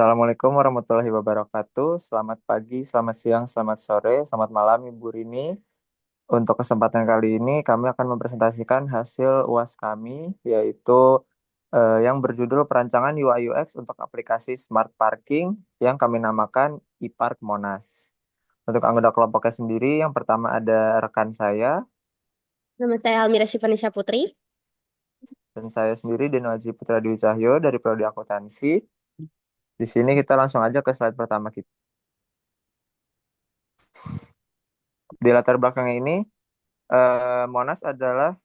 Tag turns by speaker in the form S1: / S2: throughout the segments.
S1: Assalamualaikum warahmatullahi wabarakatuh. Selamat pagi, selamat siang, selamat sore, selamat malam Ibu Rini. Untuk kesempatan kali ini kami akan mempresentasikan hasil UAS kami, yaitu yang berjudul Perancangan UI UX untuk aplikasi Smart Parking yang kami namakan iPark Monas. Untuk anggota kelompoknya sendiri, yang pertama ada rekan saya,
S2: Nama saya Almira Shivanisha Putri.
S1: dan saya sendiri Denwaji Putra Dwi Cahyo dari Prodi Akuntansi. Di sini kita langsung aja ke slide pertama kita. Di latar belakang ini, Monas adalah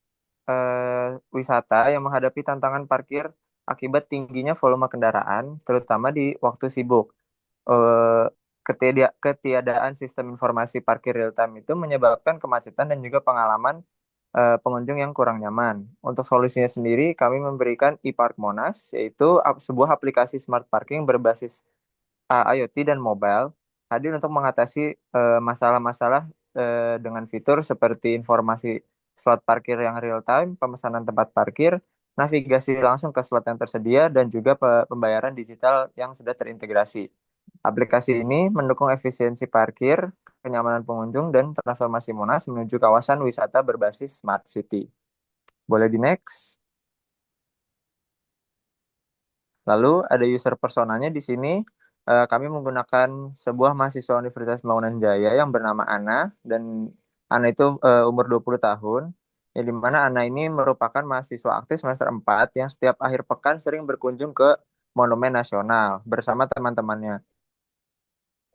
S1: wisata yang menghadapi tantangan parkir akibat tingginya volume kendaraan, terutama di waktu sibuk. Eh, Ketiadaan sistem informasi parkir real time itu menyebabkan kemacetan dan juga pengalaman pengunjung yang kurang nyaman. Untuk solusinya sendiri, kami memberikan e-Park Monas, yaitu sebuah aplikasi smart parking berbasis IoT dan mobile, hadir untuk mengatasi masalah-masalah dengan fitur seperti informasi slot parkir yang real time, pemesanan tempat parkir, navigasi langsung ke slot yang tersedia, dan juga pembayaran digital yang sudah terintegrasi. Aplikasi ini mendukung efisiensi parkir, kenyamanan pengunjung, dan transformasi Monas menuju kawasan wisata berbasis smart city. Boleh di next. Lalu ada user personanya di sini. Kami menggunakan sebuah mahasiswa Universitas Bangunan Jaya yang bernama Ana, dan Ana itu umur 20 tahun. Yang dimana Ana ini merupakan mahasiswa aktif semester 4 yang setiap akhir pekan sering berkunjung ke Monumen Nasional bersama teman-temannya.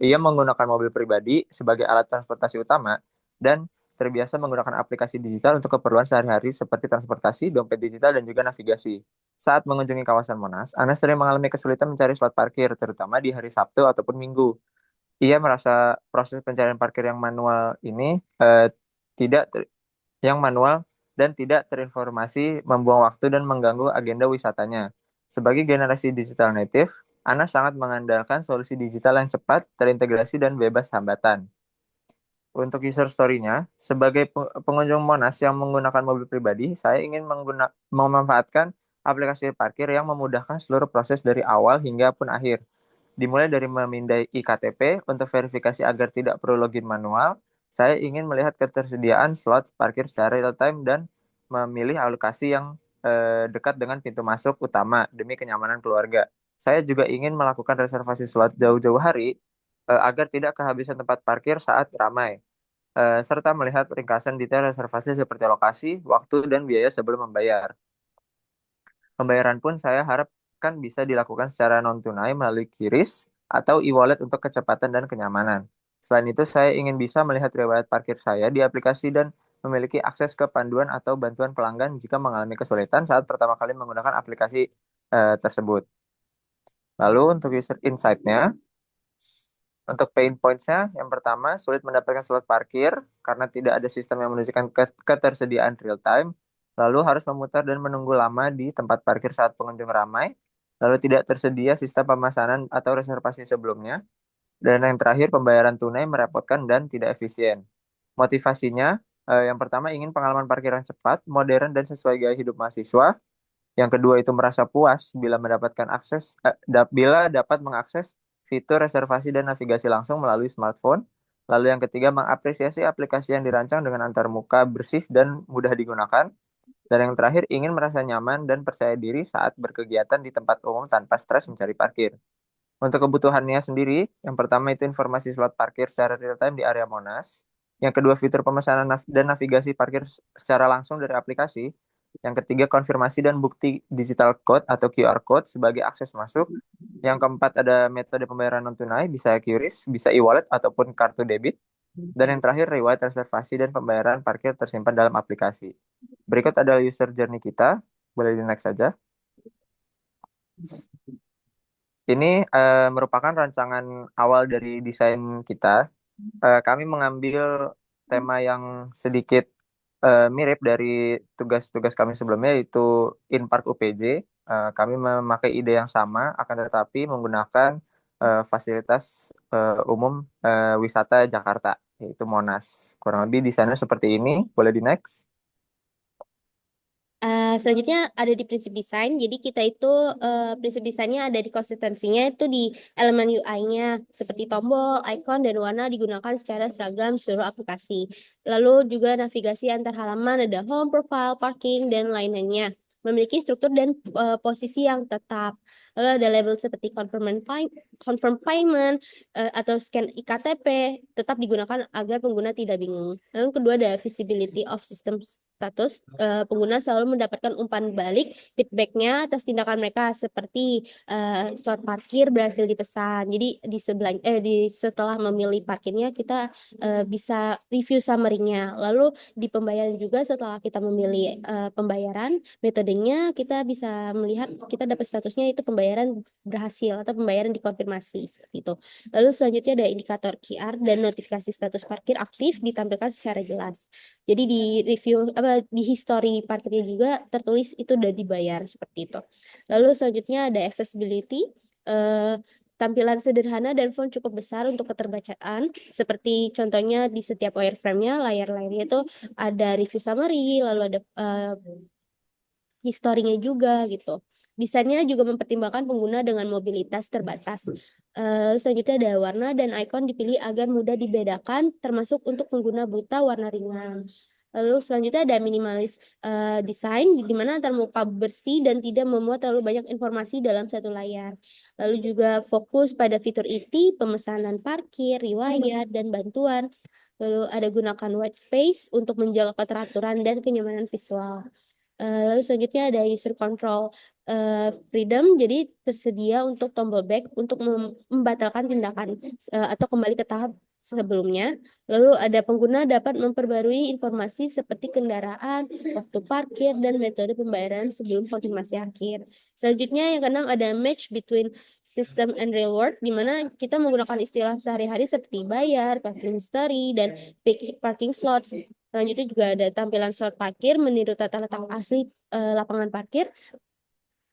S1: Ia menggunakan mobil pribadi sebagai alat transportasi utama dan terbiasa menggunakan aplikasi digital untuk keperluan sehari-hari seperti transportasi, dompet digital, dan juga navigasi. Saat mengunjungi kawasan Monas, Ana sering mengalami kesulitan mencari slot parkir, terutama di hari Sabtu ataupun Minggu. Ia merasa proses pencarian parkir yang manual ini tidak ter- yang manual dan tidak terinformasi, membuang waktu dan mengganggu agenda wisatanya. Sebagai generasi digital native, Ana sangat mengandalkan solusi digital yang cepat, terintegrasi, dan bebas hambatan. Untuk user story-nya, sebagai pengunjung Monas yang menggunakan mobil pribadi, saya ingin memanfaatkan aplikasi parkir yang memudahkan seluruh proses dari awal hingga pun akhir. Dimulai dari memindai iktp untuk verifikasi agar tidak perlu login manual, saya ingin melihat ketersediaan slot parkir secara real time dan memilih alokasi yang dekat dengan pintu masuk utama demi kenyamanan keluarga. Saya juga ingin melakukan reservasi slot jauh-jauh hari agar tidak kehabisan tempat parkir saat ramai, serta melihat ringkasan detail reservasi seperti lokasi, waktu, dan biaya sebelum membayar. Pembayaran pun saya harapkan bisa dilakukan secara non-tunai melalui QRIS atau e-wallet untuk kecepatan dan kenyamanan. Selain itu, saya ingin bisa melihat riwayat parkir saya di aplikasi dan memiliki akses ke panduan atau bantuan pelanggan jika mengalami kesulitan saat pertama kali menggunakan aplikasi tersebut. Lalu untuk user insight-nya, untuk pain points-nya, yang pertama, sulit mendapatkan slot parkir karena tidak ada sistem yang menunjukkan ketersediaan real time. Lalu harus memutar dan menunggu lama di tempat parkir saat pengunjung ramai. Lalu tidak tersedia sistem pemesanan atau reservasi sebelumnya. Dan yang terakhir, pembayaran tunai merepotkan dan tidak efisien. Motivasinya, yang pertama ingin pengalaman parkir yang cepat, modern, dan sesuai gaya hidup mahasiswa. Yang kedua itu merasa puas bila mendapatkan bila dapat mengakses fitur reservasi dan navigasi langsung melalui smartphone. Lalu yang ketiga mengapresiasi aplikasi yang dirancang dengan antarmuka bersih dan mudah digunakan. Dan yang terakhir ingin merasa nyaman dan percaya diri saat berkegiatan di tempat umum tanpa stres mencari parkir. Untuk kebutuhannya sendiri, yang pertama itu informasi slot parkir secara real time di area Monas. Yang kedua, fitur pemesanan dan navigasi parkir secara langsung dari aplikasi. Yang ketiga, konfirmasi dan bukti digital code atau QR code sebagai akses masuk. Yang keempat, ada metode pembayaran non-tunai, bisa QRIS, bisa e-wallet ataupun kartu debit. Dan yang terakhir, riwayat reservasi dan pembayaran parkir tersimpan dalam aplikasi. Berikut adalah user journey kita. Boleh di next saja. Ini merupakan rancangan awal dari desain kita. Kami mengambil tema yang sedikit mirip dari tugas-tugas kami sebelumnya, yaitu InPark UPJ. Kami memakai ide yang sama, akan tetapi menggunakan fasilitas umum wisata Jakarta, yaitu Monas. Kurang lebih desainnya seperti ini. Boleh di next.
S2: Selanjutnya ada di prinsip desain. Jadi kita itu prinsip desainnya ada di konsistensinya itu di elemen UI-nya seperti tombol, icon, dan warna digunakan secara seragam di seluruh aplikasi. Lalu juga navigasi antar halaman ada home, profile, parking, dan lain-lainnya. Memiliki struktur dan posisi yang tetap. Lalu ada label seperti confirm payment atau scan iktp tetap digunakan agar pengguna tidak bingung. Lalu yang kedua ada visibility of system status. Pengguna selalu mendapatkan umpan balik feedbacknya atas tindakan mereka seperti slot parkir berhasil dipesan. Jadi di setelah memilih parkirnya kita bisa review summary-nya. Lalu di pembayaran juga setelah kita memilih pembayaran metodenya kita bisa melihat kita dapat statusnya itu pembayaran berhasil atau pembayaran dikonfirmasi seperti itu. Lalu selanjutnya ada indikator QR dan notifikasi status parkir aktif ditampilkan secara jelas. Jadi di review di history parkirnya juga tertulis itu udah dibayar seperti itu. Lalu selanjutnya ada accessibility. Tampilan sederhana dan font cukup besar untuk keterbacaan. Seperti contohnya di setiap wireframe-nya, layar-layarnya itu ada review summary, lalu ada historinya juga gitu. Desainnya juga mempertimbangkan pengguna dengan mobilitas terbatas. Selanjutnya ada warna dan icon dipilih agar mudah dibedakan, termasuk untuk pengguna buta warna ringan. Lalu selanjutnya ada minimalis desain, di mana antar muka bersih dan tidak memuat terlalu banyak informasi dalam satu layar. Lalu juga fokus pada fitur inti, pemesanan parkir, riwayat, dan bantuan. Lalu ada gunakan white space untuk menjaga keteraturan dan kenyamanan visual. Lalu selanjutnya ada user control freedom, jadi tersedia untuk tombol back untuk membatalkan tindakan atau kembali ke tahap sebelumnya. Lalu ada pengguna dapat memperbarui informasi seperti kendaraan, waktu parkir, dan metode pembayaran sebelum konfirmasi akhir. Selanjutnya yang keenam ada match between system and real world, di mana kita menggunakan istilah sehari-hari seperti bayar, parking history, dan parking slots. Selanjutnya juga ada tampilan slot parkir meniru tata letak asli lapangan parkir.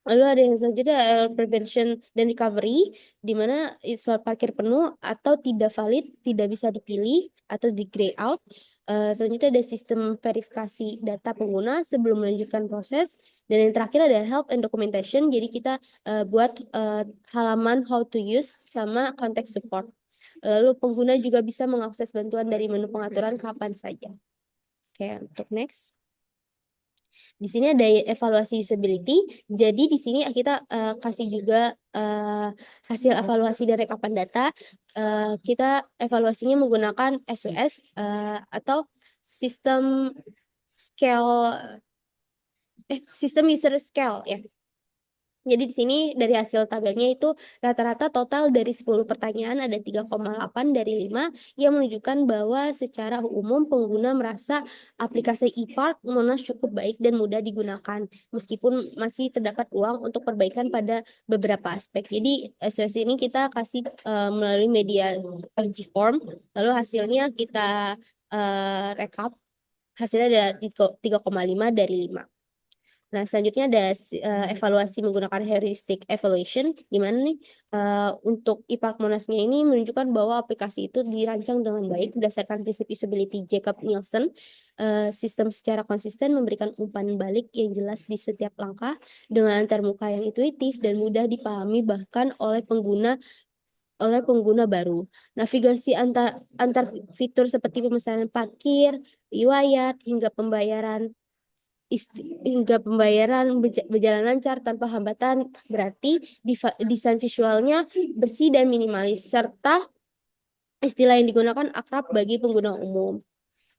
S2: Lalu ada yang selanjutnya prevention dan recovery, di mana slot parkir penuh atau tidak valid, tidak bisa dipilih atau di gray out. Selanjutnya ada sistem verifikasi data pengguna sebelum melanjutkan proses. Dan yang terakhir ada help and documentation, jadi kita buat halaman how to use sama context support. Lalu pengguna juga bisa mengakses bantuan dari menu pengaturan kapan saja. Oke, untuk next. Di sini ada evaluasi usability. Jadi di sini kita kasih juga hasil evaluasi dari rekapan data. Kita evaluasinya menggunakan SUS atau sistem scale sistem user scale ya. Jadi di sini dari hasil tabelnya itu rata-rata total dari 10 pertanyaan ada 3,8 dari 5 yang menunjukkan bahwa secara umum pengguna merasa aplikasi ePark Monas cukup baik dan mudah digunakan meskipun masih terdapat ruang untuk perbaikan pada beberapa aspek. Jadi SOS ini kita kasih melalui media uji form, lalu hasilnya kita rekap, hasilnya ada 3,5 dari 5. Nah, selanjutnya ada evaluasi menggunakan heuristic evaluation, di mana nih untuk ePark Monasnya ini menunjukkan bahwa aplikasi itu dirancang dengan baik berdasarkan prinsip usability Jacob Nielsen. Sistem secara konsisten memberikan umpan balik yang jelas di setiap langkah dengan antarmuka yang intuitif dan mudah dipahami bahkan oleh pengguna baru. Navigasi antar fitur seperti pemesanan parkir, riwayat, hingga pembayaran berjalan lancar tanpa hambatan, berarti desain visualnya bersih dan minimalis serta istilah yang digunakan akrab bagi pengguna umum.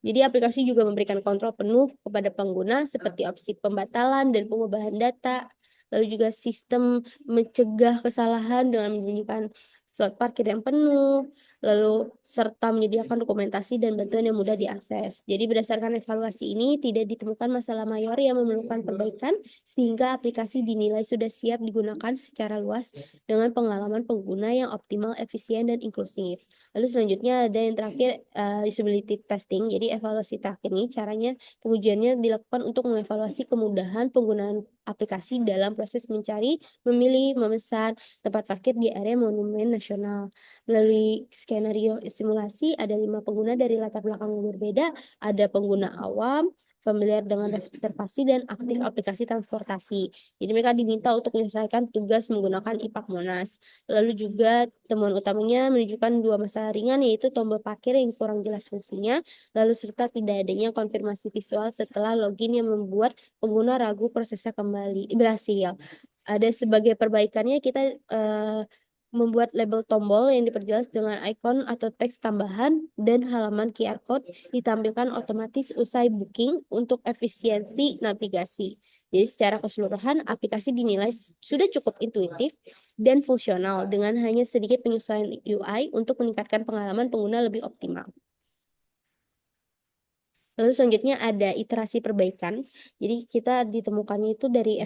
S2: Jadi aplikasi juga memberikan kontrol penuh kepada pengguna seperti opsi pembatalan dan pengubahan data, lalu juga sistem mencegah kesalahan dengan menunjukkan slot parkir yang penuh, lalu serta menyediakan dokumentasi dan bantuan yang mudah diakses. Jadi berdasarkan evaluasi ini tidak ditemukan masalah mayor yang memerlukan perbaikan sehingga aplikasi dinilai sudah siap digunakan secara luas dengan pengalaman pengguna yang optimal, efisien, dan inklusif. Lalu selanjutnya ada yang terakhir usability testing. Jadi evaluasi terakhir ini caranya pengujiannya dilakukan untuk mengevaluasi kemudahan penggunaan aplikasi dalam proses mencari, memilih, memesan tempat parkir di area monumen nasional. Melalui skenario simulasi ada 5 pengguna dari latar belakang yang berbeda. Ada pengguna awam, familiar dengan reservasi dan aktif aplikasi transportasi. Jadi mereka diminta untuk menyelesaikan tugas menggunakan IPAK Monas. Lalu juga temuan utamanya menunjukkan dua masalah ringan, yaitu tombol parkir yang kurang jelas fungsinya, lalu serta tidak adanya konfirmasi visual setelah login yang membuat pengguna ragu prosesnya kembali berhasil. Ada sebagai perbaikannya kita membuat label tombol yang diperjelas dengan ikon atau teks tambahan dan halaman QR code ditampilkan otomatis usai booking untuk efisiensi navigasi. Jadi secara keseluruhan aplikasi dinilai sudah cukup intuitif dan fungsional dengan hanya sedikit penyesuaian UI untuk meningkatkan pengalaman pengguna lebih optimal. Lalu selanjutnya ada iterasi perbaikan. Jadi kita ditemukannya itu dari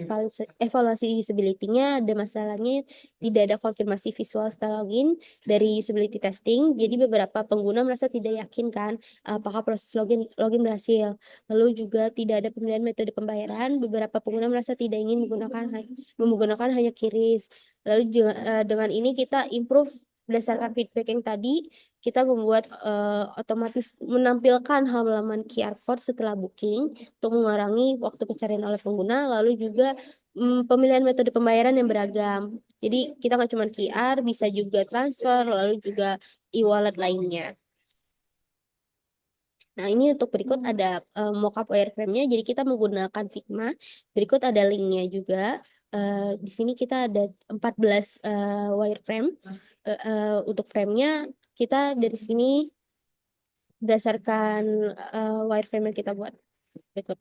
S2: evaluasi usability-nya ada masalahnya tidak ada konfirmasi visual setelah login dari usability testing. Jadi beberapa pengguna merasa tidak yakin kan apakah proses login berhasil. Lalu juga tidak ada pemilihan metode pembayaran. Beberapa pengguna merasa tidak ingin menggunakan hanya QRIS. Lalu dengan ini kita improve berdasarkan feedback yang tadi, kita membuat otomatis menampilkan halaman QR code setelah booking untuk mengurangi waktu pencarian oleh pengguna, lalu juga pemilihan metode pembayaran yang beragam. Jadi kita nggak cuma QR, bisa juga transfer, lalu juga e-wallet lainnya. Nah, ini untuk berikut ada mockup wireframe-nya. Jadi kita menggunakan Figma. Berikut ada linknya juga. Di sini kita ada 14 wireframe. Untuk frame-nya kita dari sini berdasarkan wireframe yang kita buat. Berikut.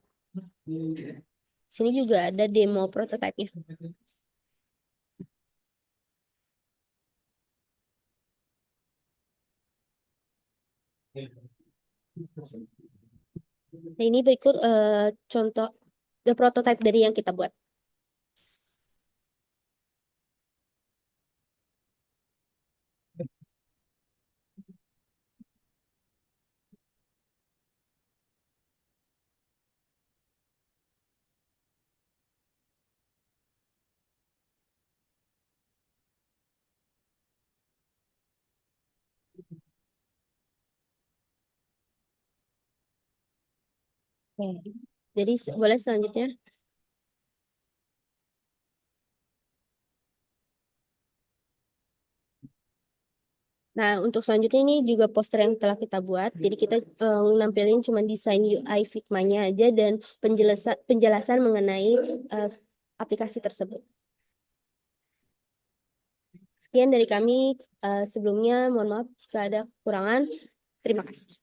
S2: Sini juga ada demo prototipe-nya. Nah, ini berikut contoh prototipe dari yang kita buat. Oke. Jadi boleh selanjutnya. Nah, untuk selanjutnya ini juga poster yang telah kita buat. Jadi kita nampilin cuma desain UI Figma-nya aja dan penjelasan mengenai aplikasi tersebut. Sekian dari kami. Sebelumnya mohon maaf jika ada kekurangan. Terima kasih.